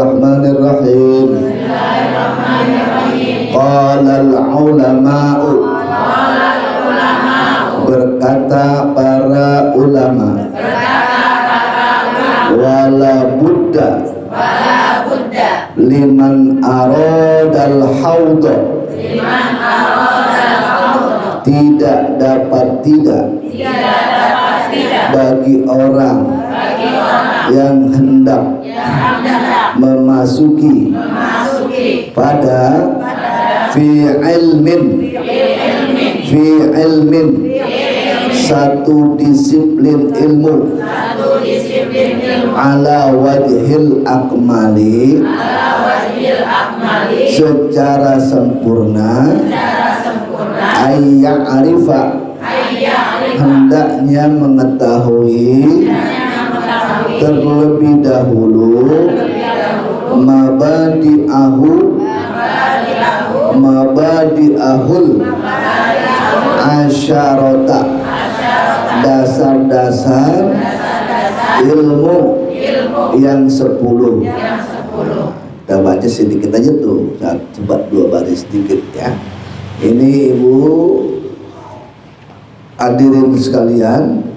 Bismillahirrahmanirrahim. Qalal ulama'u, berkata para ulama, wala buddha liman aradal hauda, tidak dapat tidak bagi orang yang hendak memasuki pada fi ilmin satu disiplin ilmu ala wajhil akmali, secara sempurna, ayya arifa, hendaknya mengetahui terlebih dahulu mabadi'ahul asyarota, dasar-dasar ilmu yang 10. Kita baca sedikit aja tuh, coba 2 baris sedikit ya. Ini ibu hadirin sekalian,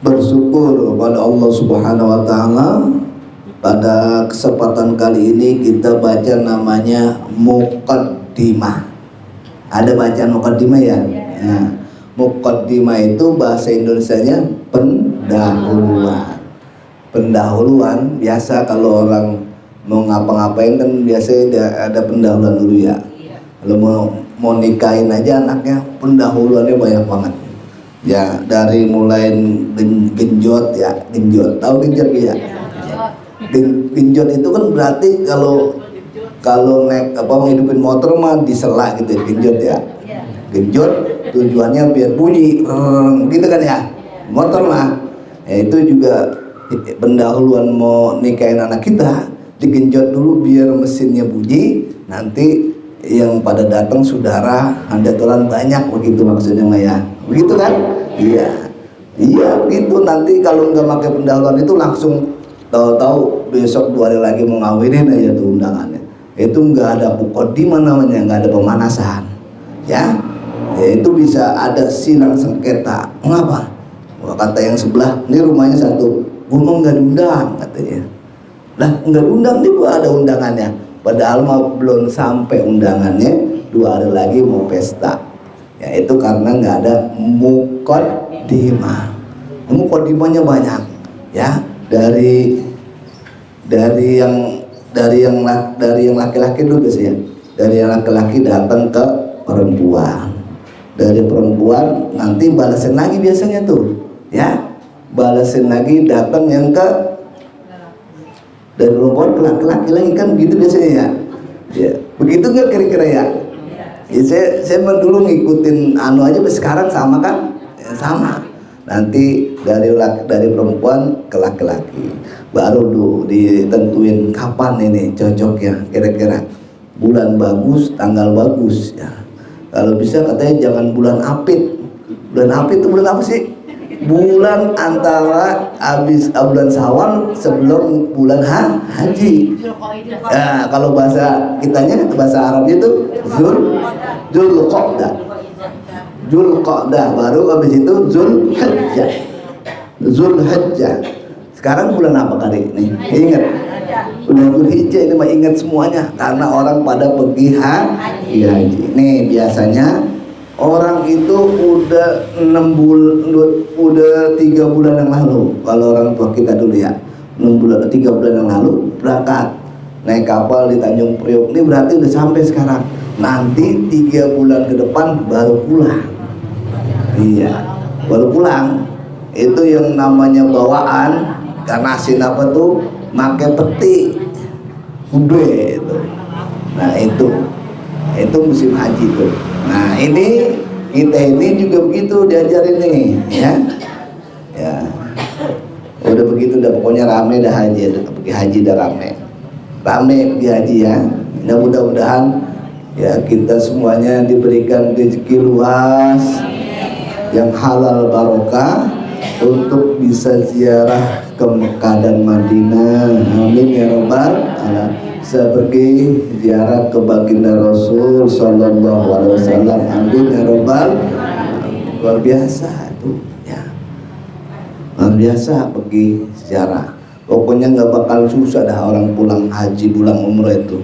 bersyukur kepada Allah Subhanahu wa taala, pada kesempatan kali ini kita baca namanya muqaddimah. Ada bacaan muqaddimah ya? Ya. Muqaddimah itu bahasa Indonesianya pendahuluan. Pendahuluan biasa kalau orang mau ngapa-ngapain kan biasanya ada pendahuluan dulu ya. Kalau mau nikahin aja anaknya, pendahuluannya banyak banget. Ya, dari mulai genjot ya, genjot. Tahu genjot ya? Genjot itu kan berarti kalau naik ngidupin motor mah disela gitu, genjot ya. Genjot tujuannya biar bunyi, gitu kan ya, motor mah. Ya, itu juga pendahuluan mau nikahin anak kita, digenjot dulu biar mesinnya bunyi. Nanti yang pada datang saudara, handatulan banyak, begitu maksudnya mah ya, begitu kan? Iya begitu. Nanti kalau nggak pakai pendahuluan itu langsung tahu-tahu besok 2 hari lagi mau ngawinin aja tuh undangannya. Itu nggak ada muqaddimah namanya, nggak ada pemanasan ya. Itu bisa ada silang sengketa. Mengapa? Kata yang sebelah, ini rumahnya satu, gue mau nggak diundang katanya. Lah nggak diundang, nih gua ada undangannya. Padahal mah belum sampai undangannya, 2 hari lagi mau pesta. Ya itu karena nggak ada muqaddimah. Muqaddimahnya banyak ya, dari yang laki-laki dulu biasanya. Dari yang laki-laki datang ke perempuan. Dari perempuan nanti balasin lagi biasanya tuh ya, balasin lagi datang yang ke dari perempuan ke laki-laki lagi, kan gitu biasanya ya. Ya begitu nggak kira-kira ya? Ya saya dulu ngikutin aja, sekarang sama kan? Ya, sama. Nanti dari perempuan ke laki-laki, baru dulu ditentuin kapan ini cocoknya, kira-kira bulan bagus, tanggal bagus ya. Kalau bisa katanya jangan bulan Apit. Bulan Apit itu bulan apa sih? Bulan antara habis bulan Syawal sebelum bulan haji. Ya, kalau bahasa kitanya, bahasa Arabnya itu Zulqa'dah, baru habis itu Zulhijjah. Sekarang bulan apa kali ini? Ingat? Udah Zulhijjah, ini mah ingat semuanya karena orang pada pergi haji. Nih biasanya orang itu udah 3 bulan yang lalu, kalau orang tua kita dulu ya, 3 bulan yang lalu berangkat naik kapal di Tanjung Priok. Ini berarti udah sampai sekarang. Nanti 3 bulan ke depan baru pulang. Iya, baru pulang. Itu yang namanya bawaan, karena asin apa tuh, make peti udah itu. Nah itu musim haji tuh. Nah ini kita ini juga begitu diajarin nih ya. Ya udah begitu, udah pokoknya rame dah haji, pergi haji dah rame pergi haji ya. Nah, mudah-mudahan ya kita semuanya diberikan rezeki luas yang halal barokah untuk bisa ziarah ke ke Mekah dan Madinah. Amin ya rabbal alamin. Sebagai ziarah ke baginda Rasul sallallahu alaihi wasallam. Amin ya rabbal alamin. Luar biasa itu ya. Luar biasa pergi ziarah. Pokoknya nggak bakal susah dah orang pulang haji, pulang umrah itu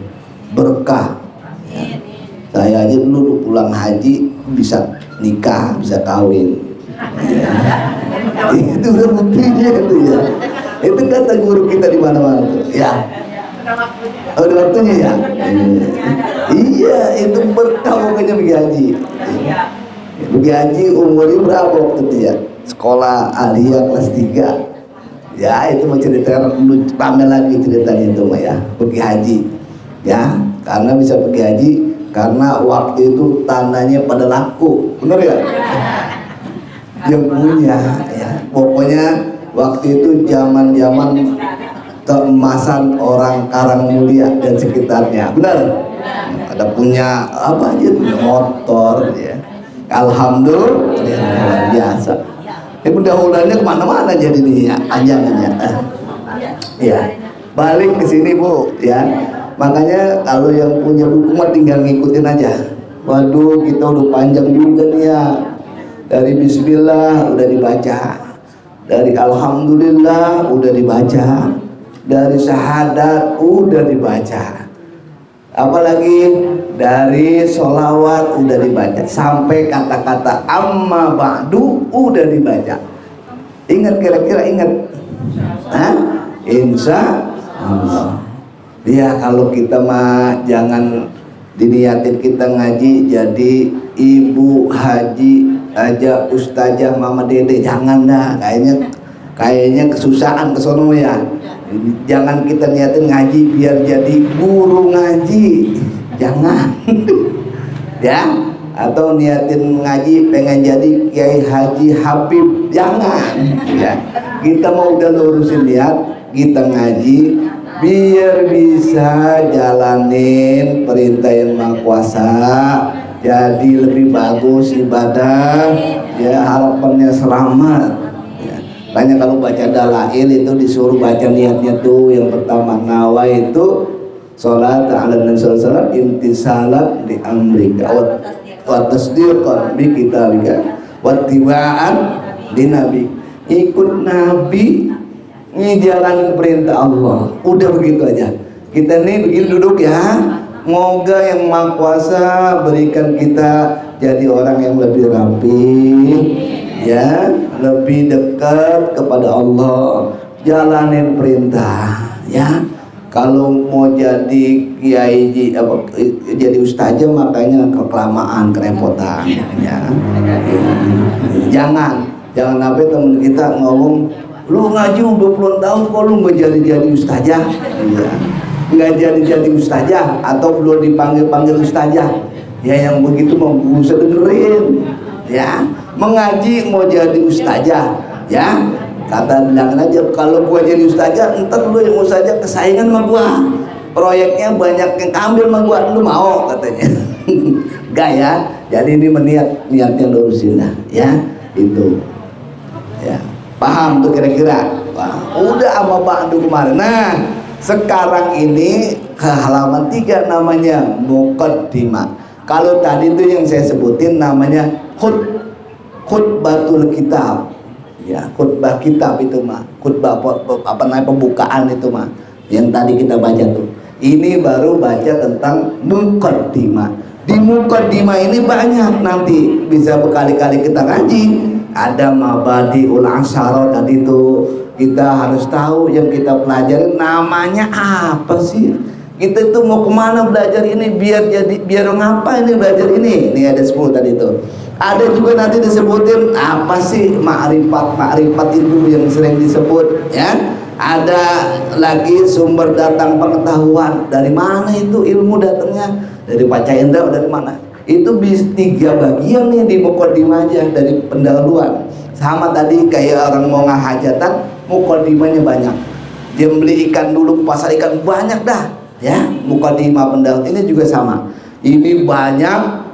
berkah. Ya. Saya aja dulu pulang haji bisa nikah, bisa kawin. Ya. Itu udah buktinya itu ya. Itu kata guru kita di mana-mana tuh. Ya. Oh, udah waktunya ya. Iya, itu berkah pokoknya pergi haji. Pergi haji umurnya berapa waktu itu ya? Sekolah aliyah kelas 3. Ya itu mau cerita rame lagi ceritanya itu mah ya, pergi haji ya, karena bisa pergi haji karena waktu itu tanahnya pada laku, bener ya? Yang punya ya, pokoknya waktu itu zaman keemasan orang Karangmulia dan sekitarnya, benar? Ada punya apa aja, motor ya, alhamdulillah luar biasa. Mudah-mudahannya kemana-mana jadi nih ya, anjangannya. Ya, balik ke sini Bu ya. Makanya kalau yang punya buku mah tinggal ngikutin aja. Waduh, kita udah panjang juga nih ya. Dari Bismillah udah dibaca, dari Alhamdulillah udah dibaca, dari syahadat udah dibaca. Apalagi dari sholawat udah dibaca, sampai kata-kata amma ba'du udah dibaca. Ingat, kira-kira ingat? Hah? Insya Allah. Ya kalau kita mah jangan diniatin kita ngaji jadi ibu haji aja, ustazah, mama dede, jangan dah. Kayaknya kesusahan kesono ya. Jangan kita niatin ngaji biar jadi guru ngaji, jangan. Ya, atau niatin ngaji pengen jadi Kiai Haji Habib, jangan ya. Kita mau udah lurusin niat, kita ngaji biar bisa jalanin perintah yang Maha Kuasa, jadi lebih bagus ibadah ya, harapannya selamat. Makanya kalau baca dalail itu disuruh baca niatnya tuh, yang pertama nawa itu sholat ala nabi sallallahu intisalat di amrika wa tasdiqan bi kitabika wa tibaan di nabi, ikut nabi, ngejalanin perintah Allah. Udah begitu aja. Kita nih begini duduk ya, moga yang Maha Kuasa berikan kita jadi orang yang lebih rapi ya, lebih dekat kepada Allah, jalanin perintah ya. Kalau mau jadi kiai jadi ustazah makanya kelamaan, kerepotan ya. Jangan sampai temen kita ngomong, lu ngaji 20 tahun kok lu nggak jadi ustazah ya. Nggak jadi ustazah atau belum dipanggil ustazah ya, yang begitu mau usah dengerin ya. Mengaji mau jadi ustazah ya, kata bilang aja kalau gua jadi ustazah entar lu yang ustazah kesaingan sama gua, proyeknya banyak yang ambil sama gua, lu mau katanya. Enggak ya, jadi ini niatnya lurusin lah ya, itu ya, paham tuh kira-kira. Wah, udah sama Ba'du kemarin. Nah sekarang ini ke halaman 3 namanya Muqaddimah. Kalau tadi tuh yang saya sebutin namanya khutbatul kitab ya, khutbah kitab itu mah, khutbah apa namanya, pembukaan itu mah yang tadi kita baca tuh. Ini baru baca tentang muqaddimah. Di muqaddimah ini banyak, nanti bisa berkali-kali kita ngaji. Ada mabadiul asyara tadi tuh, kita harus tahu yang kita pelajari namanya apa sih. Kita tuh mau kemana belajar ini, biar ngapa ini belajar ini. Ini ada 10 tadi tuh. Ada juga nanti disebutin apa sih makrifat itu yang sering disebut ya. Ada lagi sumber datang pengetahuan, dari mana itu ilmu datangnya, dari Pak Indra dari mana. Itu 3 bagian nih di muqaddimah aja, dari pendahuluan. Sama tadi kayak orang mau ngahajatan, muqaddimahnya banyak. Dia beli ikan dulu ke pasar ikan, banyak dah ya. Muqaddimah pendahuluan ini juga sama. Ini banyak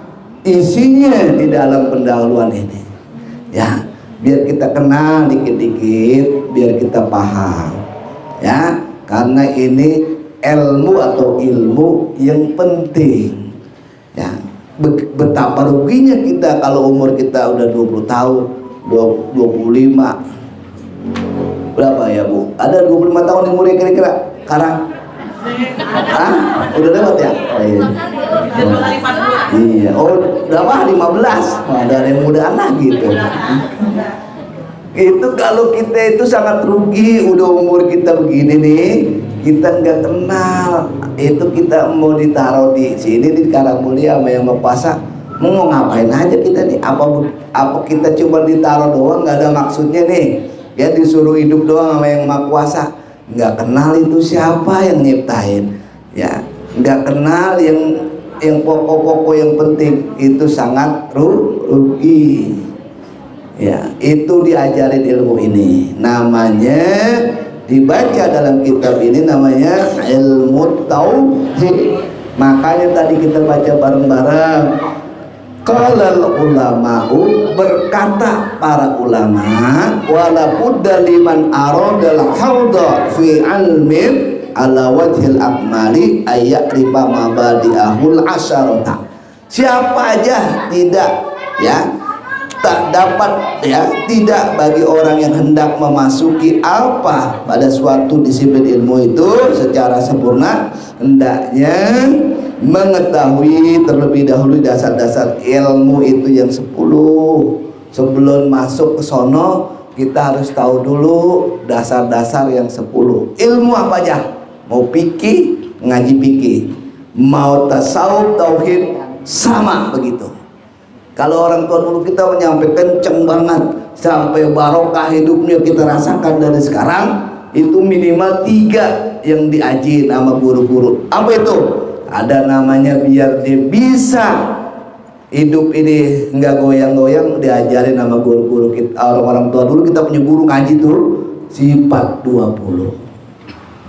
isinya di dalam pendahuluan ini ya. biar kita kenal dikit-dikit, biar kita paham ya, karena ini ilmu atau ilmu yang penting ya. Betapa ruginya kita kalau umur kita udah 20 tahun 25, berapa ya Bu? Ada 25 tahun yang mulia kira-kira sekarang? Udah lewat ya? Oh, iya. Iya. Oh, berapa? 15. Ada yang muda anak gitu. Itu kalau kita itu sangat rugi. Udah umur kita begini nih, kita nggak kenal. Itu kita mau ditaruh di sini di Karangmulia sama yang mau puasa, mau ngapain aja kita nih? Apa kita cuma ditaruh doang, nggak ada maksudnya nih? Ya disuruh hidup doang sama yang mau puasa. Nggak kenal itu siapa yang nyiptain ya, nggak kenal yang pokok-pokok yang penting, itu sangat rugi ya. Itu diajarin ilmu ini, namanya dibaca dalam kitab ini, namanya ilmu tauhid. Makanya tadi kita baca bareng-bareng, qalal ulama'u, berkata para ulama, wala budda liman aradal hawda fi ilmin ala wajhil akmali ayat riba mabadi'ahul asyarata. Siapa aja tidak ya, tak dapat ya, tidak bagi orang yang hendak memasuki apa pada suatu disiplin ilmu itu secara sempurna, hendaknya mengetahui terlebih dahulu dasar-dasar ilmu itu yang 10. Sebelum masuk ke sono, kita harus tahu dulu dasar-dasar yang 10. Ilmu apa aja? Mau fikih, ngaji fikih, mau tasawuf, tauhid, sama begitu. Kalau orang tua dulu kita menyampaikan kenceng banget, sampai barokah hidupnya kita rasakan dari sekarang, itu minimal 3 yang diajiin sama guru-guru. Apa itu? Ada namanya biar dia bisa hidup ini nggak goyang-goyang, diajarin sama guru-guru kita. Orang-orang tua dulu kita punya guru ngaji tuh sifat 20,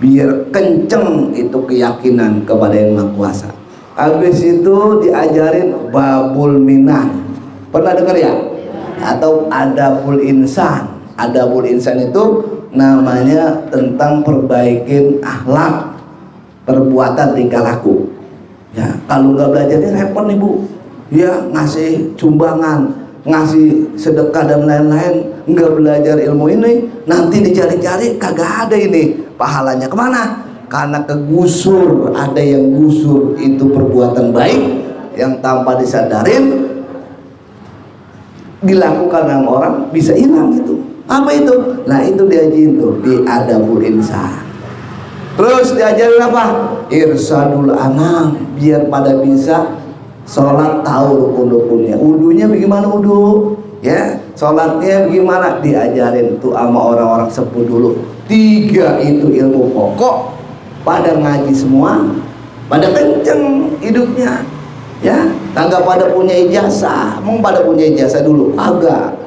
biar kenceng itu keyakinan kepada yang Maha Kuasa. Habis itu diajarin babul minan, pernah dengar ya? Atau adabul insan. Adabul insan itu namanya tentang perbaikin akhlak, perbuatan, tingkah laku ya. Kalau nggak belajarnya repot nih Bu ya, ngasih sumbangan, ngasih sedekah dan lain-lain, nggak belajar ilmu ini, nanti dicari-cari kagak ada ini pahalanya. Kemana? Karena kegusur. Ada yang gusur itu perbuatan baik yang tanpa disadarin dilakukan sama orang, bisa hilang itu. Apa itu? Nah itu diajarin tuh di adabul insan. Terus diajarin apa? Irsadul anam, biar pada bisa sholat, tahu rukun-rukunnya. Wudunya bagaimana wudu ya, sholatnya bagaimana, diajarin tuh sama orang-orang sepuh dulu. 3 itu ilmu pokok, pada ngaji semua, pada kenceng hidupnya ya, kagak pada punya ijazah. Mau pada punya ijazah dulu agak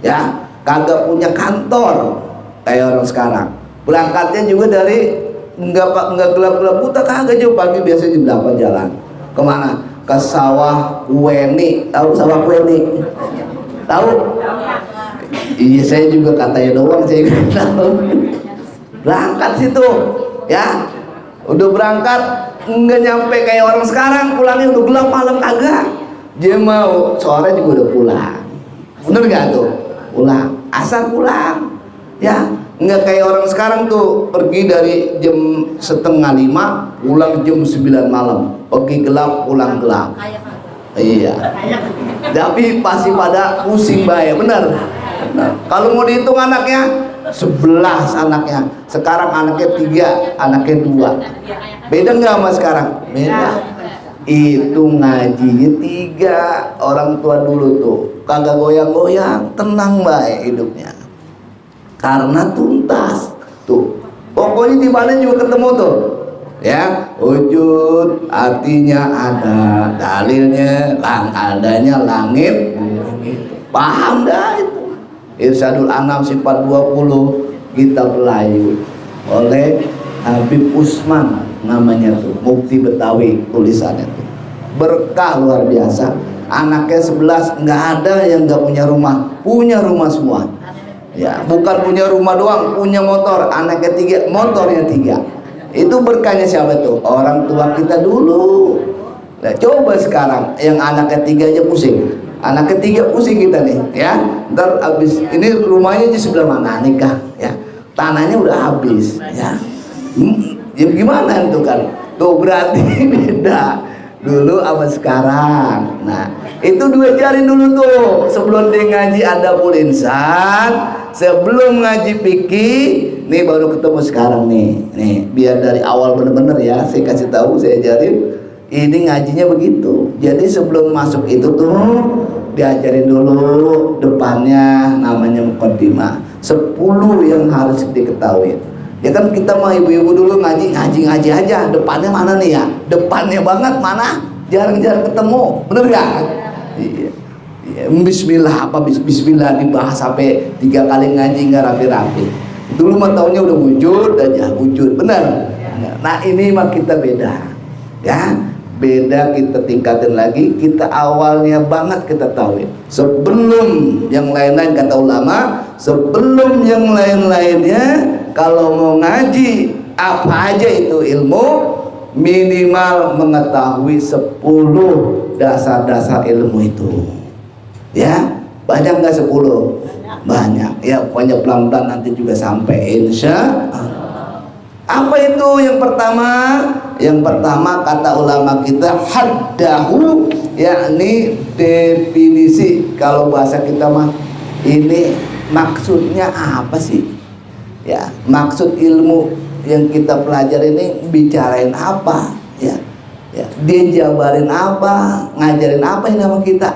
ya, kagak punya kantor kayak orang sekarang. Berangkatnya juga dari enggak gelap-gelap buta, kagak jauh pagi, biasanya di 8 jalan. Kemana? Ke sawah Kueni. Tahu sawah Kueni? Tahu? Iya, saya juga katanya doang, saya nggak tahu. Berangkat situ ya, udah berangkat nggak nyampe kayak orang sekarang, pulangnya udah gelap malam, kagak. Dia mau sore juga udah pulang. Bener nggak tuh? Pulang asar pulang ya. Nggak kayak orang sekarang tuh, pergi dari jam 4:30 pulang jam 9 malam, pergi gelap pulang gelap. Iya, tapi pasti pada pusing bayar. Bener. Nah, kalau mau dihitung anaknya 11 anaknya, sekarang anaknya 3, anaknya 2. Beda nggak sama sekarang? Beda. Itu ngajinya 3. Orang tua dulu tuh kagak goyang-goyang, tenang baik hidupnya, karena tuntas tuh. Pokoknya di mana juga ketemu tuh ya, wujud artinya ada, dalilnya adanya langit, paham dah itu. Irsadul Anam sifat 20 kitab Melayu oleh Habib Usman namanya tuh, Mufti Betawi, tulisannya tuh berkah luar biasa. Anaknya 11, nggak ada yang nggak punya rumah semua. Ya, bukan punya rumah doang, punya motor. Anaknya 3, motornya 3. Itu berkahnya siapa tuh? Orang tua kita dulu. Nah, coba sekarang yang anaknya 3 aja pusing. Anaknya 3 pusing kita nih, ya. Ntar abis ini rumahnya di sebelah mana nikah, ya. Tanahnya udah habis, ya. Ya gimana itu kan? Tuh berarti beda dulu sama sekarang. Nah, itu diajarin dulu tuh sebelum dia ngaji adabul insan, sebelum ngaji fikih. Nih baru ketemu sekarang nih biar dari awal bener-bener ya saya kasih tahu, saya ajarin. Ini ngajinya begitu. Jadi sebelum masuk itu tuh diajarin dulu depannya, namanya muqaddimah. 10 yang harus diketahui. Ya kan kita mah ibu-ibu dulu ngaji aja. Depannya mana nih ya? Depannya banget mana? Jarang-jarang ketemu. Bener gak? Iya. Bismillah Bismillah dibahas sampai 3 kali ngaji nggak rapi-rapi. Dulu mah taunya udah wujud aja, wujud. Bener. Nah ini mah kita beda. Ya. Beda, kita tingkatin lagi. Kita awalnya banget kita tahu. Sebelum yang lain-lain, kata ulama, sebelum yang lain-lainnya, kalau mau ngaji apa aja itu ilmu, minimal mengetahui 10 dasar-dasar ilmu itu. Ya, banyak nggak 10? Banyak. Ya, pokoknya pelan-pelan nanti juga sampai, insya Allah. Apa itu yang pertama? Yang pertama kata ulama kita haddahu, yakni definisi. Kalau bahasa kita mah ini maksudnya apa sih? Ya, maksud ilmu yang kita pelajari ini bicarain apa? Ya, dia jabarin apa, ngajarin apa ini sama kita?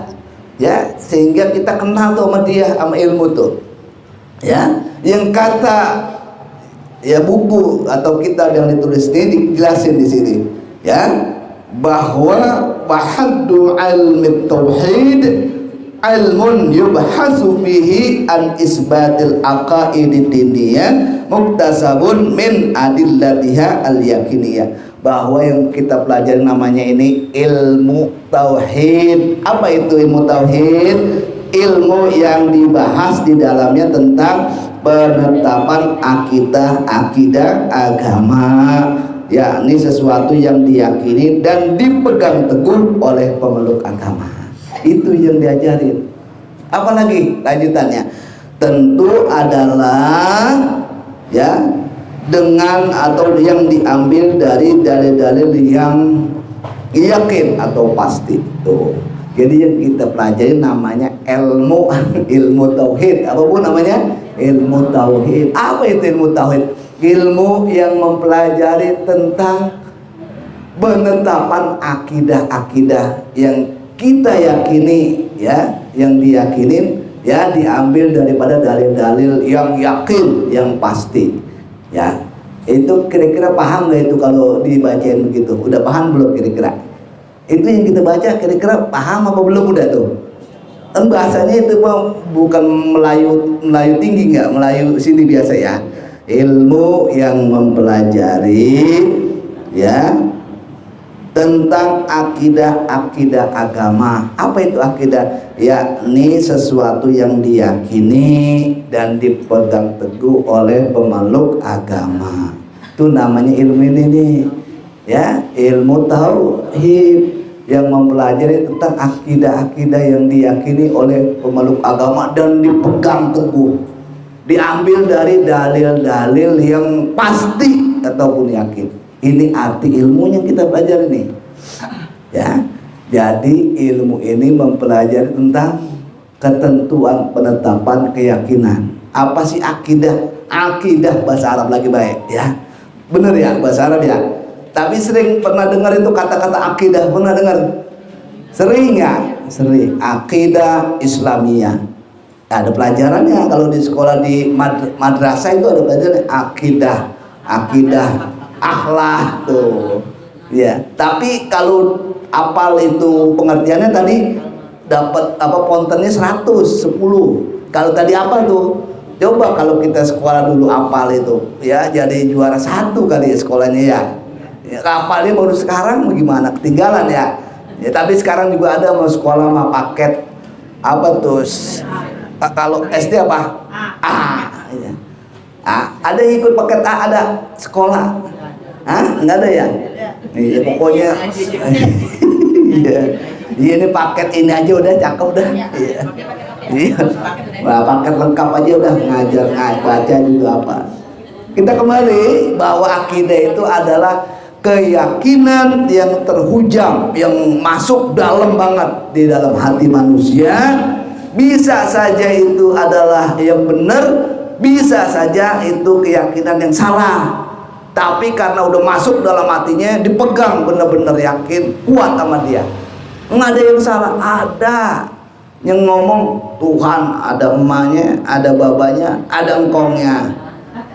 Ya, sehingga kita kenal tuh sama dia, sama ilmu tuh. Ya, yang kata ya buku atau kitab yang ditulis ini dijelasin di sini, ya, bahwa bahaddu ilmi tauhid ilmun yubhasu fihi an isbatil aqaidi diniyah muktasabun min adillatiha al yakiniyah. Bahwa yang kita pelajari namanya ini ilmu tauhid. Apa itu ilmu tauhid? Ilmu yang dibahas di dalamnya tentang penetapan akidah agama, yakni sesuatu yang diyakini dan dipegang teguh oleh pemeluk agama. Itu yang diajarin. Apalagi lanjutannya? Tentu adalah ya dengan atau yang diambil dari dalil-dalil yang yakin atau pasti tuh. Jadi yang kita pelajari namanya ilmu tauhid. Apapun namanya ilmu tauhid. Apa itu ilmu tauhid? Ilmu yang mempelajari tentang penetapan akidah-akidah yang kita yakini, ya, yang diyakinin, ya, diambil daripada dalil-dalil yang yakin, yang pasti. Ya, itu kira-kira paham nggak itu kalau dibacain begitu? Udah paham belum kira-kira? Itu yang kita baca kira-kira paham apa belum udah tuh? Kan bahasanya itu bukan Melayu tinggi, nggak Melayu sini biasa ya. Ilmu yang mempelajari ya tentang akidah agama. Apa itu akidah? Yakni sesuatu yang diyakini dan dipegang teguh oleh pemeluk agama. Itu namanya ilmu ini nih. Ya, ilmu tauhid yang mempelajari tentang akidah-akidah yang diyakini oleh pemeluk agama dan dipegang teguh, diambil dari dalil-dalil yang pasti ataupun yakin. Ini arti ilmu yang kita pelajari nih, ya. Jadi ilmu ini mempelajari tentang ketentuan penetapan keyakinan. Apa sih akidah? Akidah bahasa Arab lagi baik, ya. Bener ya bahasa Arab ya. Tapi sering pernah dengar itu kata-kata akidah, pernah dengar? Sering ya? Sering. Akidah Islamiyah. Ada pelajarannya kalau di sekolah di madrasah itu ada pelajaran akidah akhlak tuh. Ya. Tapi kalau apal itu pengertiannya tadi dapat apa pontennya 110. Kalau tadi apa tuh? Coba kalau kita sekolah dulu apal itu, ya, jadi juara 1 kali ya sekolahnya ya. Kapalnya baru sekarang bagaimana? Ketinggalan ya. Ya, tapi sekarang juga ada mau sekolah mah paket apa tuh? Kalau SD apa? A. Ya. Ada yang ikut paket A, ada sekolah. Enggak ada ya? Iya, pokoknya. Iya. Iya, ini paket ini aja udah cakep dah. Iya. Iya. Nah, paket lengkap aja udah ngajar, baca juga apa. Kita kembali bahwa akidah itu adalah keyakinan yang terhujam, yang masuk dalam banget di dalam hati manusia. Bisa saja itu adalah yang benar, bisa saja itu keyakinan yang salah. Tapi karena udah masuk dalam hatinya, dipegang benar-benar yakin, kuat sama dia. Nggak ada yang salah, ada yang ngomong Tuhan, ada emaknya, ada babanya, ada engkongnya.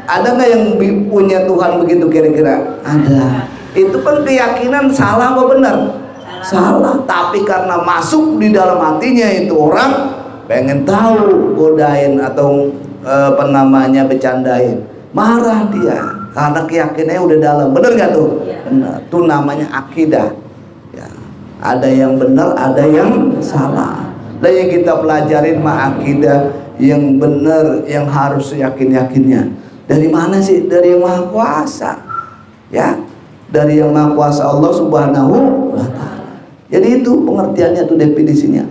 Ada nggak yang punya Tuhan begitu kira-kira? Ada. Itu kan keyakinan salah apa benar? Salah. Tapi karena masuk di dalam hatinya itu orang pengen tahu, godain atau bercandain, marah dia karena keyakinannya udah dalam. Benar nggak tuh? Benar. Itu namanya akidah. Ya. Ada yang benar, ada yang salah. Dan yang kita pelajarin mah akidah yang benar, yang harus yakin-yakinnya. Dari mana sih? Dari yang Maha Kuasa. Ya, dari yang Maha Kuasa Allah Subhanahu wa Ta'ala. Jadi itu pengertiannya, tuh definisinya.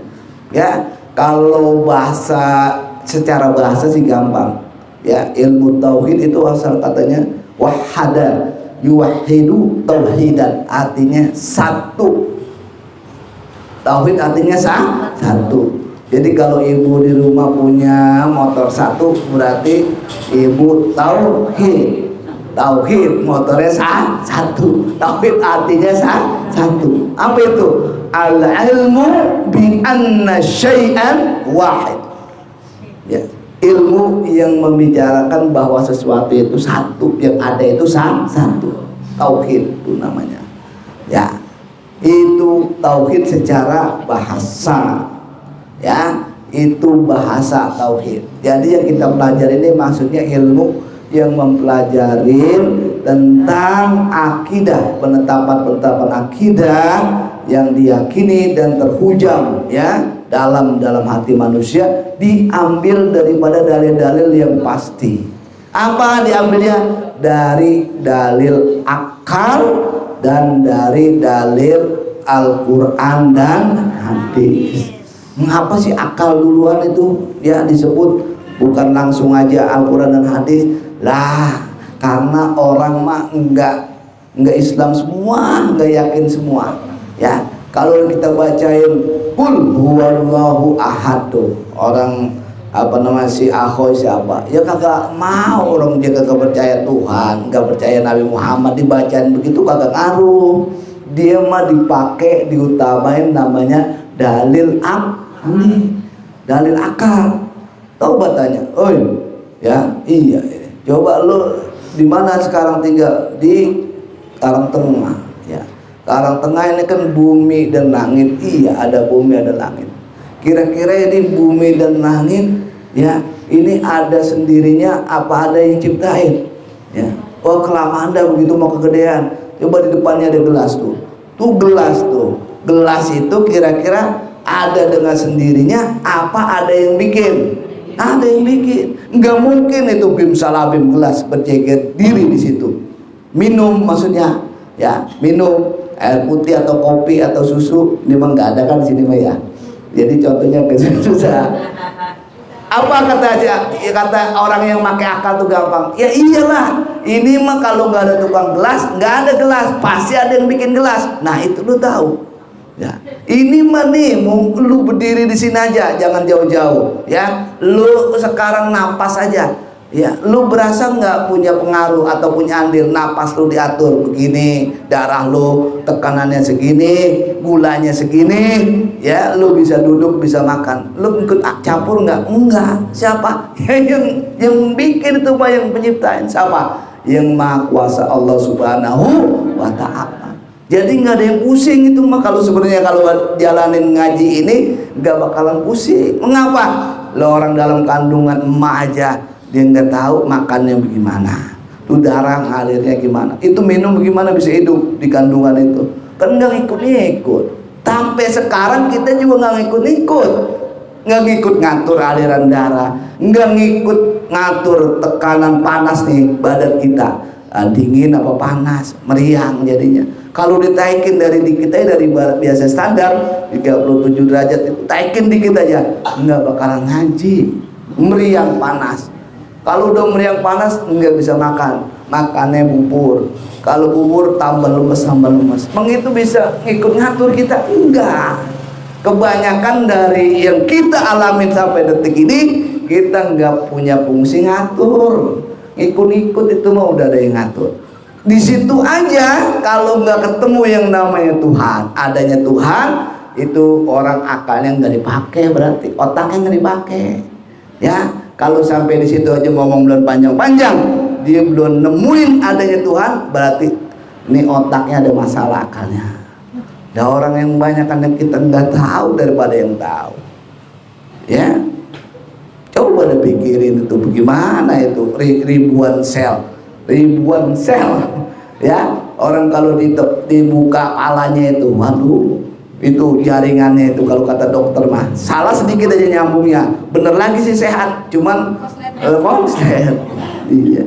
Ya, kalau bahasa secara bahasa sih gampang. Ya, ilmu tauhid itu asal katanya wahada yuwahidu tauhidan, artinya satu. Tauhid artinya satu. Jadi kalau ibu di rumah punya motor satu, berarti ibu tauhid. Tauhid motornya satu. Tauhid artinya satu. Apa itu? Al-ilmu bi anna syai'an wahid. Ya, ilmu yang membicarakan bahwa sesuatu itu satu, yang ada itu satu. Tauhid itu namanya. Ya. Itu tauhid secara bahasa. Ya, itu bahasa tauhid. Jadi yang kita pelajari ini maksudnya ilmu yang mempelajari tentang akidah, penetapan akidah yang diyakini dan terhujam ya dalam hati manusia, diambil daripada dalil-dalil yang pasti. Apa diambilnya? Dari dalil akal dan dari dalil Al-Quran dan hadis. Mengapa sih akal duluan itu ya disebut, bukan langsung aja Al-Quran dan hadis? Lah, karena orang mah enggak Islam semua, enggak yakin semua. Ya, kalau kita bacain Qul huwallahu ahad, orang si Ahoy siapa? Ya kagak mau, orang dia kagak percaya Tuhan, enggak percaya Nabi Muhammad, dibacain begitu kagak ngaruh. Dia mah dipakai, diutamain namanya dalil dalil akal. Tahu tanya, oi, ya iya. Coba lu di mana sekarang tinggal? Di Karangtengah. Ya, Karangtengah ini kan bumi dan langit. Iya, ada bumi ada langit. Kira-kira ini bumi dan langit, ya ini ada sendirinya apa ada yang ciptain? Ya, oh kelamaan dah begitu mau kegedean. Coba di depannya ada gelas tuh. Gelas itu kira-kira ada dengan sendirinya apa ada yang bikin? Ada yang bikin. Nggak mungkin itu bim salabim gelas berjeger diri di situ. Minum maksudnya, ya minum air putih atau kopi atau susu, ini memang nggak ada kan di sini mah ya. Jadi contohnya susah. Apa kata orang yang pakai akal tuh gampang? Ya iyalah, ini mah kalau nggak ada tukang gelas, nggak ada gelas, pasti ada yang bikin gelas. Nah itu lu tahu. Ya, ini mah nih, mau lu berdiri di sini aja, jangan jauh-jauh. Ya, lu sekarang napas aja. Ya, lu berasa nggak punya pengaruh atau punya andil? Napas lu diatur begini, darah lu tekanannya segini, gulanya segini. Ya, lu bisa duduk, bisa makan. Lu ikut campur nggak? Enggak. Siapa? yang bikin itu mah, yang penciptain siapa? Yang Maha Kuasa Allah Subhanahu wa Ta'ala. Jadi nggak ada yang pusing itu mah. Kalau sebenarnya kalau jalanin ngaji ini nggak bakalan pusing. Mengapa? Lo orang dalam kandungan emak aja dia nggak tahu makannya bagaimana, tuh darah ngalirnya gimana, itu minum bagaimana bisa hidup di kandungan itu, kan nggak ikut-ikut. Sampai sekarang kita juga nggak ngikut-ngikut, nggak ngikut ngatur aliran darah, nggak ngikut ngatur tekanan panas nih badan kita, dingin apa panas, meriang jadinya. Kalau ditaikin dari dikit aja, dari biasa standar 37 derajat itu taikin dikit aja, nggak bakalan ngaji, meriang panas. Kalau udah meriang panas nggak bisa makan, makannya bubur. Kalau bubur tambah lemes. Emang itu bisa ngikut ngatur kita? Enggak. Kebanyakan dari yang kita alamin sampai detik ini, kita nggak punya fungsi ngatur. Ikut-ikut itu mah udah ada yang ngatur. Di situ aja kalau nggak ketemu yang namanya Tuhan, adanya Tuhan, itu orang akalnya nggak dipakai, berarti otaknya nggak dipakai. Ya, kalau sampai di situ aja ngomong belum panjang-panjang, dia belum nemuin adanya Tuhan, berarti ini otaknya ada masalah akalnya. Ada orang yang banyak kan yang kita nggak tahu daripada yang tahu. Ya, coba deh pikirin itu bagaimana itu ribuan sel, ya. Orang kalau dibuka palanya itu, waduh, itu jaringannya itu kalau kata dokter mah salah sedikit aja nyambungnya, bener lagi sih sehat, cuman konslet. Iya.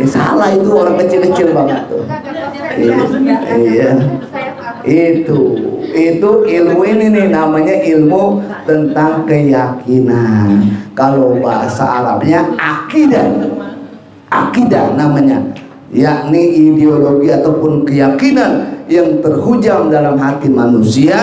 Salah itu orang kecil-kecil banget tuh. Iya. Itu ilmu ini nih namanya ilmu tentang keyakinan. Kalau bahasa Arabnya akidah namanya, yakni ideologi ataupun keyakinan yang terhujam dalam hati manusia.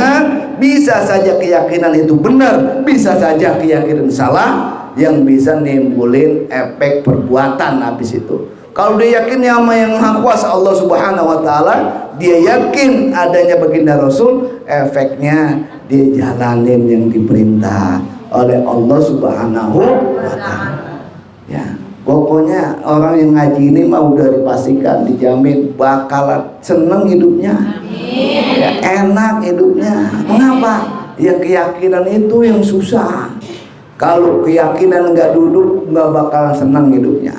Bisa saja keyakinan itu benar, bisa saja keyakinan salah, yang bisa nimbulin efek perbuatan habis itu. Kalau dia yakin sama yang Maha Kuasa Allah Subhanahu wa taala, dia yakin adanya baginda Rasul, efeknya dia jalanin yang diperintah oleh Allah Subhanahu wa taala. Ya, pokoknya orang yang ngaji ini mah udah dipastikan dijamin bakalan seneng hidupnya. Ya, enak hidupnya. Mengapa? Ya keyakinan itu yang susah. Kalau keyakinan nggak duduk, nggak bakalan senang hidupnya.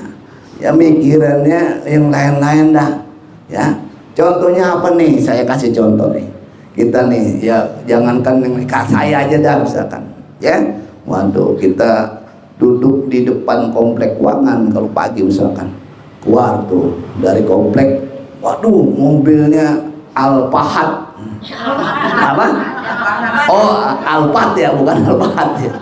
Ya mikirannya yang lain-lain dah. Ya, contohnya apa nih? Saya kasih contoh nih. Kita nih, ya jangankan yang saya aja dah misalkan. Ya, waduh, kita duduk di depan komplek keuangan kalau pagi misalkan, keluar tuh dari komplek, waduh, mobilnya Alphard. Apa? Oh, Alphard ya, bukan Alphard ya.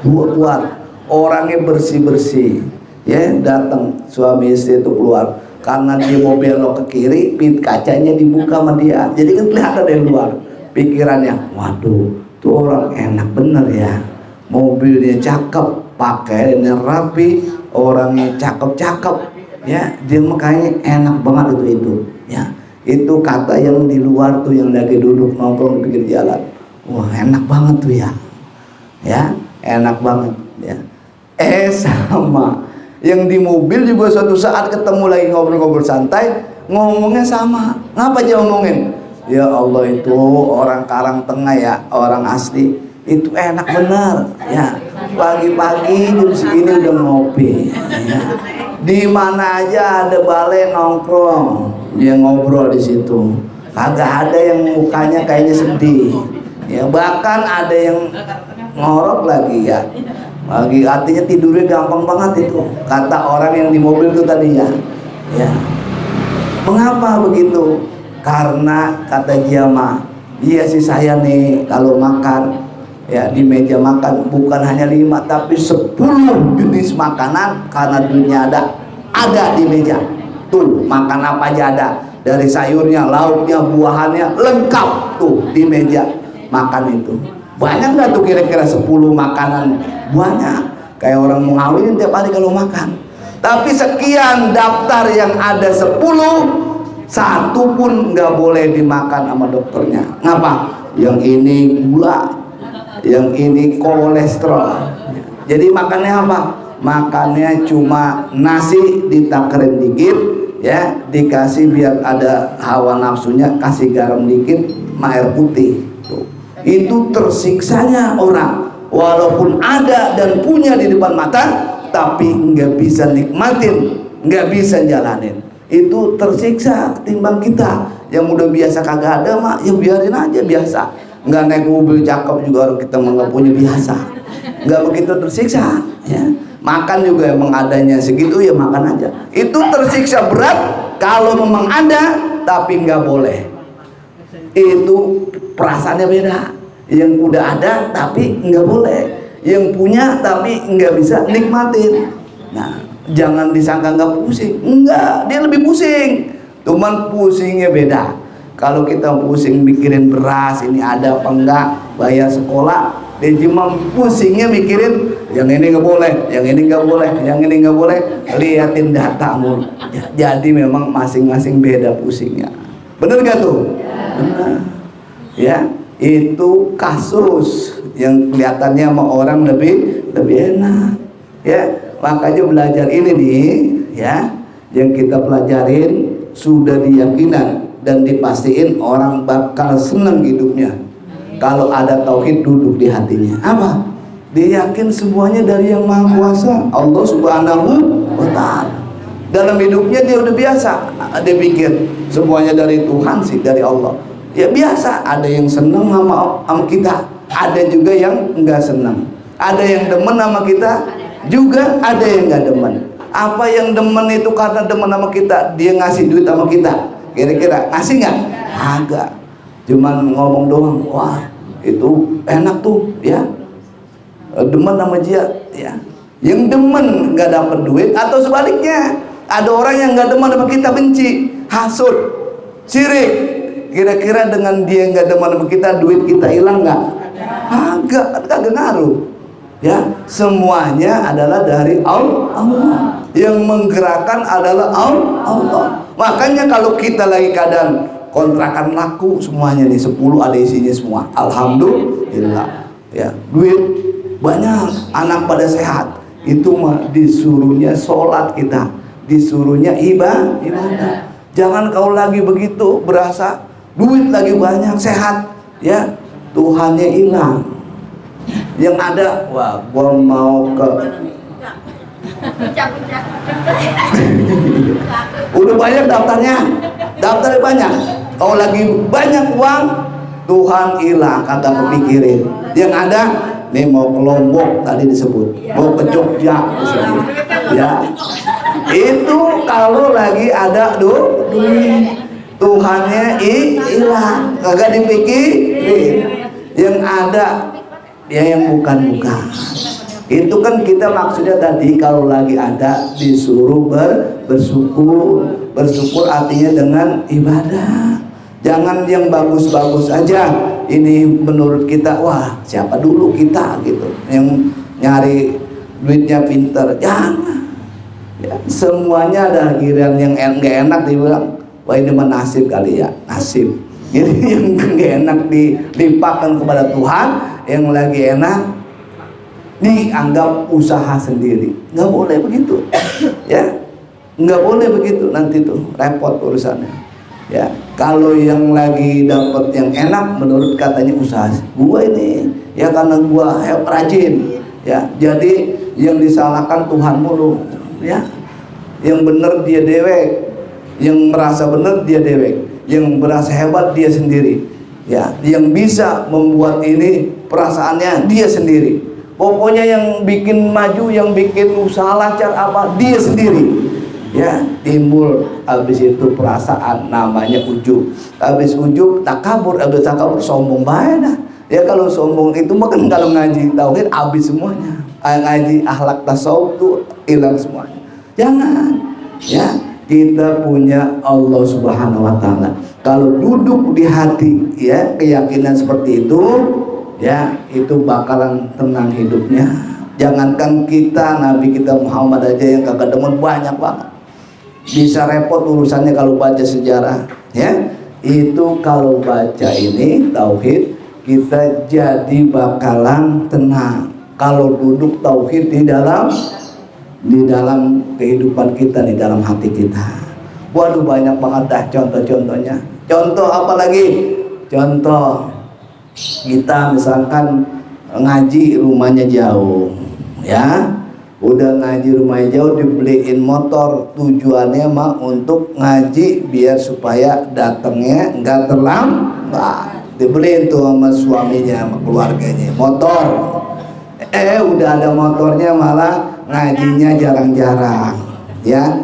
Keluar, orangnya bersih-bersih, ya, datang suami istri itu keluar, karena dia mau belok ke kiri, kacanya dibuka sama dia, jadi kan kelihatan dari luar. Pikirannya, waduh, tuh orang enak bener ya, mobilnya cakep, pakaiannya rapi, orangnya cakep-cakep, ya, dia makanya enak banget itu, ya. Itu kata yang di luar tuh, yang lagi duduk nongkrong di pinggir jalan, wah enak banget tuh ya, ya. Enak banget ya. Sama yang di mobil juga suatu saat ketemu lagi ngobrol-ngobrol santai, ngomongnya sama. Ngapa aja ngomongin? Ya Allah, itu orang Karang Tengah ya, orang asli. Itu enak bener ya. Pagi-pagi jam segini udah ngopi ya. Di mana aja ada balai nongkrong, dia ngobrol di situ. Kagak ada yang mukanya kayaknya sedih. Ya, bahkan ada yang ngorok lagi ya, lagi artinya tidurnya gampang banget itu, kata orang yang di mobil itu tadi ya. Ya, mengapa begitu? Karena kata dia mah, iya sih saya nih kalau makan ya di meja makan bukan hanya 5 tapi 10 jenis makanan, karena dunia ada di meja tuh, makan apa aja ada, dari sayurnya, lauknya, buahannya lengkap tuh di meja makan itu. Banyak nggak tuh kira-kira 10 makanan? Banyak. Kayak orang mau ngawinin tiap hari kalau makan. Tapi sekian daftar yang ada 10, satu pun nggak boleh dimakan sama dokternya. Ngapa? Yang ini gula, yang ini kolesterol. Jadi makannya apa? Makannya cuma nasi ditakerin dikit, ya, dikasih biar ada hawa nafsunya, kasih garam dikit, sama air putih. Tuh. Itu tersiksanya orang, walaupun ada dan punya di depan mata, tapi nggak bisa nikmatin, nggak bisa jalanin. Itu tersiksa ketimbang kita yang udah biasa kagak ada mah, ya biarin aja biasa, nggak naik mobil cakep juga orang kita nggak punya biasa, nggak begitu tersiksa ya. Makan juga emang adanya segitu ya makan aja. Itu tersiksa berat kalau memang ada tapi nggak boleh. Itu perasaannya beda. Yang udah ada tapi nggak boleh, yang punya tapi nggak bisa nikmatin. Nah, jangan disangka nggak pusing, enggak, dia lebih pusing, cuman pusingnya beda. Kalau kita pusing mikirin beras ini ada apa enggak, bayar sekolah, dia cuma pusingnya mikirin yang ini nggak boleh, yang ini nggak boleh, yang ini nggak boleh, liatin data mulu. Jadi memang masing-masing beda pusingnya. Bener gak tuh? Benar. Ya, itu kasus yang kelihatannya sama orang lebih enak. Ya, makanya belajar ini nih, ya, yang kita pelajarin sudah diyakinan dan dipastiin orang bakal senang hidupnya kalau ada tauhid duduk di hatinya. Apa? Dia yakin semuanya dari yang Maha Kuasa, Allah Subhanahu wa Ta'ala. Dalam hidupnya dia udah biasa, dia pikir semuanya dari Tuhan sih, dari Allah. Ya biasa, ada yang senang sama kita, ada juga yang enggak senang. Ada yang demen sama kita, juga ada yang enggak demen. Apa yang demen itu karena demen sama kita, dia ngasih duit sama kita. Kira-kira ngasih nggak? Agak, cuman ngomong doang. Wah, itu enak tuh, ya. Demen sama dia, ya. Yang demen nggak dapat duit, atau sebaliknya, ada orang yang nggak demen sama kita, benci, hasut, sirik. Kira-kira dengan dia nggak demen sama kita, duit kita hilang nggak? Kagak ngaruh. Ya, semuanya adalah dari Allah. Yang menggerakkan adalah Allah. Makanya kalau kita lagi keadaan kontrakan laku semuanya nih, 10 ada isinya semua, alhamdulillah. Ya, duit banyak, anak pada sehat, itu mah disuruhnya sholat kita, disuruhnya ibadah. Jangan kau lagi begitu berasa duit lagi banyak, sehat, ya, Tuhannya hilang. Yang ada, wah, gua mau ke udah banyak daftarnya banyak. Kalau lagi banyak uang, Tuhan hilang, kagak kepikirin. Yang ada nih, mau ke Lombok tadi disebut, mau ke Jogja disebut, ya. Itu kalau lagi ada duit, Tuhannya hilang, kagak dipikirin. Yang ada ya yang bukan-bukan. Itu kan kita maksudnya tadi, kalau lagi ada disuruh bersyukur. Bersyukur artinya dengan ibadah. Jangan yang bagus-bagus aja. Ini menurut kita, wah siapa dulu kita gitu, yang nyari duitnya pinter. Jangan. Ya, semuanya ada giliran yang enggak enak dibilang, wah ini mah nasib kali ya, nasib. Jadi yang enggak enak dilimpahkan kepada Tuhan, yang lagi enak dianggap usaha sendiri. Nggak boleh begitu, ya, nggak boleh begitu, nanti tuh repot urusannya, ya. Kalau yang lagi dapat yang enak, menurut katanya usaha gua ini, ya, karena gua rajin, ya. Jadi yang disalahkan Tuhan mulu, ya. Yang bener dia dewek, yang merasa bener dia dewek, yang merasa hebat dia sendiri, ya. Yang bisa membuat ini perasaannya dia sendiri. Pokoknya yang bikin maju, yang bikin usaha lancar apa, dia sendiri. Ya, timbul habis itu perasaan namanya ujub. Habis ujub takabur, habis takabur sombong bae dah. Ya kalau sombong itu makan, kalau ngaji tauhid habis semuanya. Ngaji akhlak tasawuf tuh hilang semuanya. Jangan. Ya, kita punya Allah Subhanahu wa Ta'ala. Kalau duduk di hati, ya, keyakinan seperti itu, ya, itu bakalan tenang hidupnya. Jangankan kita, Nabi kita Muhammad aja yang kagak demen banyak banget. Bisa repot urusannya kalau baca sejarah, ya. Itu kalau baca ini tauhid, kita jadi bakalan tenang. Kalau duduk tauhid di dalam kehidupan kita, di dalam hati kita. Waduh, banyak banget dah contoh-contohnya. Contoh apa lagi? Contoh kita misalkan ngaji rumahnya jauh, ya, udah ngaji rumahnya jauh, dibeliin motor, tujuannya mah untuk ngaji biar supaya datangnya nggak terlambat. dibeliin tuh sama suaminya sama keluarganya motor. Udah ada motornya malah ngajinya jarang-jarang, ya.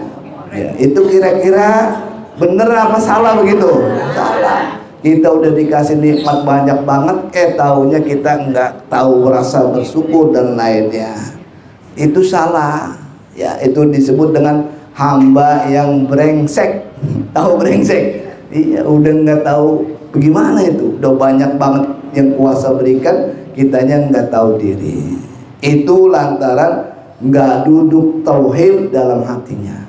Itu kira-kira bener apa salah begitu? Salah. Kita udah dikasih nikmat banyak banget, taunya kita nggak tahu rasa bersyukur dan lainnya. Itu salah. Ya, itu disebut dengan hamba yang brengsek. Tahu brengsek? Iya, udah nggak tahu bagaimana itu. Udah banyak banget yang kuasa berikan, kitanya nggak tahu diri. Itu lantaran nggak duduk tauhid dalam hatinya.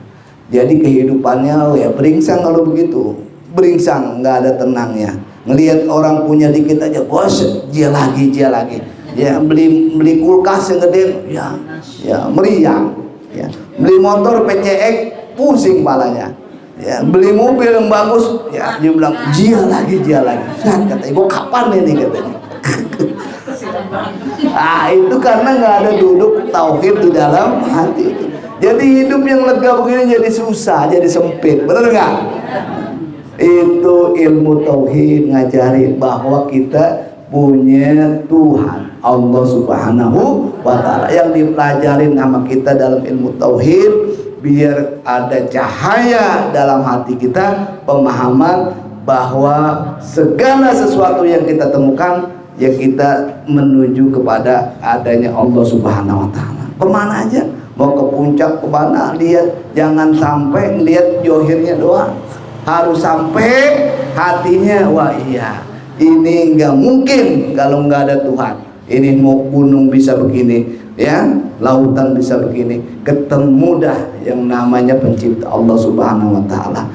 Jadi kehidupannya ya beringsang kalau begitu. Beringsang, nggak ada tenangnya. Ngelihat orang punya dikit aja, bos, dia lagi. Ya, beli kulkas yang gede, ya meriang. Ya, beli motor PCX, pusing palanya. Ya, beli mobil yang bagus, ya dia bilang dia lagi. Katanya, gua kapan ini katanya. Itu karena nggak ada duduk tauhid di dalam hati. Jadi hidup yang lega begini jadi susah, jadi sempit, benar nggak? Itu ilmu tauhid ngajarin bahwa kita punya Tuhan Allah Subhanahu wa Ta'ala yang dipelajarin sama kita dalam ilmu tauhid, biar ada cahaya dalam hati kita, pemahaman bahwa segala sesuatu yang kita temukan ya kita menuju kepada adanya Allah Subhanahu wa Ta'ala. Kemana aja, mau ke puncak kemana, lihat, jangan sampai lihat johirnya doang, harus sampai hatinya. Wah iya, ini nggak mungkin kalau nggak ada Tuhan. Ini mau gunung bisa begini, ya, lautan bisa begini, ketemu dah yang namanya pencipta Allah Subhanahu wa Ta'ala.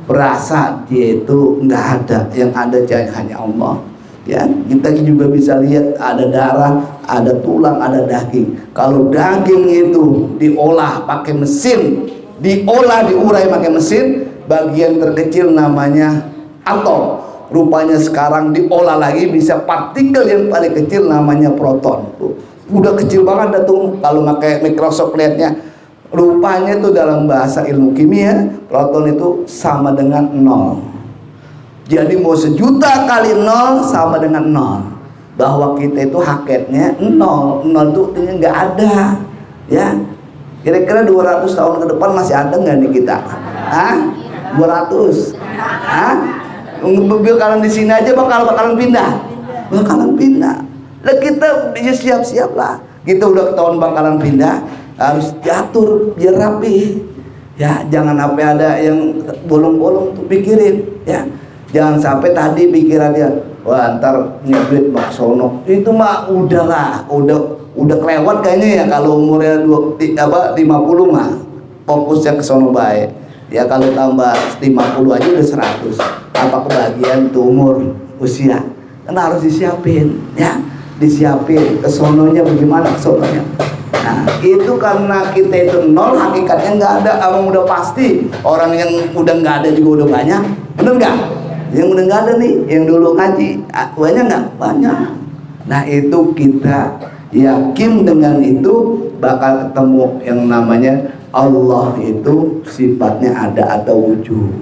Berasa dia itu nggak ada, yang ada hanya Allah. Ya, kita juga bisa lihat ada darah, ada tulang, ada daging. Kalau daging itu diolah pakai mesin, diurai pakai mesin, bagian terkecil namanya atom. Rupanya sekarang diolah lagi bisa partikel yang paling kecil namanya proton. Tuh, udah kecil banget dah tuh kalau pakai mikroskop lihatnya. Rupanya itu dalam bahasa ilmu kimia, proton itu sama dengan 0. Jadi mau 1.000.000 kali 0 sama dengan 0. Bahwa kita itu hakikatnya 0. 0 itu artinya nggak ada. Ya, kira-kira 200 tahun ke depan masih ada nggak nih kita? 200? Bakalan di sini aja bakalan pindah. Bakalan pindah. Lah kita bisa siap-siap lah. Kita udah ketahuan bakalan pindah, harus diatur biar rapi. Ya, jangan sampai ada yang bolong-bolong tuh pikirin, ya. Jangan sampai tadi pikiran dia, wah ntar nyebrit mak sono. Itu mah udahlah, udah kelewat kayaknya ya kalau umurnya 50 mah. Fokusnya ke sono baik. Ya kalau tambah 50 aja udah 100. Apa kebagian tuh umur usia? Kan harus disiapin, ya. Disiapin ke sononya bagaimana ke sononya. Nah, itu karena kita itu 0, hakikatnya nggak ada. Abang udah pasti orang yang udah nggak ada juga udah banyak, bener nggak? Yang udah nggak ada nih, yang dulu ngaji banyak nggak? Banyak. Nah itu kita yakin dengan itu bakal ketemu yang namanya Allah itu sifatnya ada atau wujud.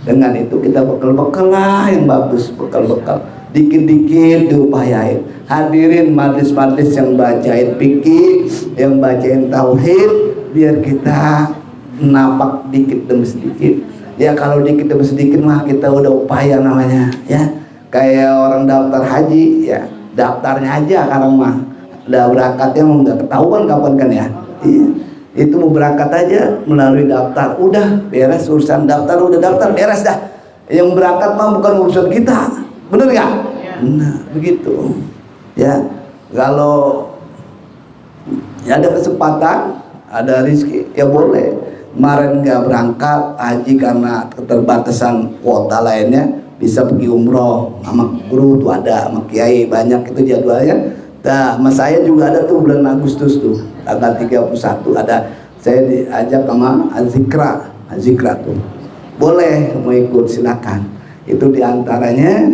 Dengan itu kita bekal-bekal lah yang bagus, bekal-bekal. Dikit-dikit diupayain. Hadirin majlis-majlis yang bacain fikih, yang bacain tauhid, biar kita napak dikit demi sedikit. Ya kalau dikit demi sedikit mah kita udah upaya namanya, ya. Kayak orang daftar haji, ya daftarnya aja sekarang mah. Udah berangkatnya mau nggak ketahuan kapan kan ya. Iya. Itu mau berangkat aja melalui daftar, udah beres urusan daftar, udah daftar beres dah. Yang berangkat mah bukan urusan kita, bener nggak? Nah begitu. Ya kalau ya ada kesempatan, ada rezeki ya boleh. Kemarin nggak berangkat haji karena keterbatasan kuota lainnya, bisa pergi umroh sama guru tuh ada, sama kiai banyak itu jadwalnya. Nah, sama saya juga ada tuh bulan Agustus tuh tanggal 31 ada, saya diajak sama Azikra tuh, boleh mau ikut silakan. Itu diantaranya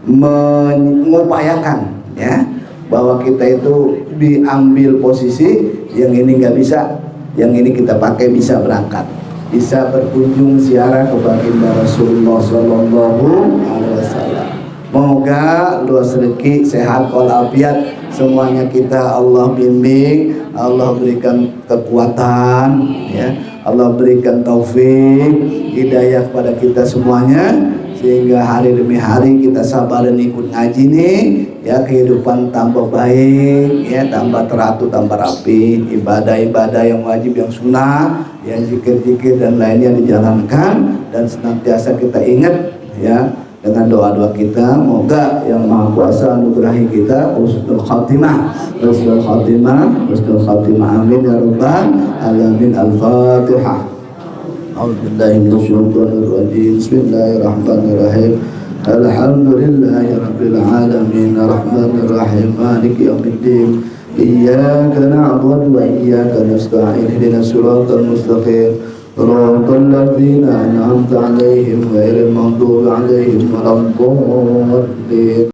mengupayakan ya bahwa kita itu diambil posisi yang ini nggak bisa, yang ini kita pakai bisa berangkat, bisa berkunjung ziarah ke baginda Rasulullah Sallallahu Alaihi Wasallam. Moga luas rezeki, sehat walafiat semuanya kita Allah bimbing, Allah berikan kekuatan ya, Allah berikan taufik, hidayah kepada kita semuanya sehingga hari demi hari kita sabar dan ikut ngaji nih ya, kehidupan tambah baik ya, tambah teratur, tambah rapi, ibadah-ibadah yang wajib, yang sunnah, yang zikir-zikir dan lainnya dijalankan, dan senantiasa kita ingat ya dengan doa-doa kita. Moga yang Maha Kuasa anugerahi kita husnul khatimah, husnul khatimah, husnul khatimah, amin ya rabbal alamin. Al-Fatihah. A'udzubillahi minasyaitonir rajim. Bismillahirrahmanirrahim. Alhamdulillahi rabbil alamin, arrahmanir rahim, maliki yaumiddin. Iyyaka na'budu wa iyyaka nasta'in. Ihdinas siratal mustaqim. صراط الذين أنعمت عليهم غير المغضوب عليهم ولا الضالين.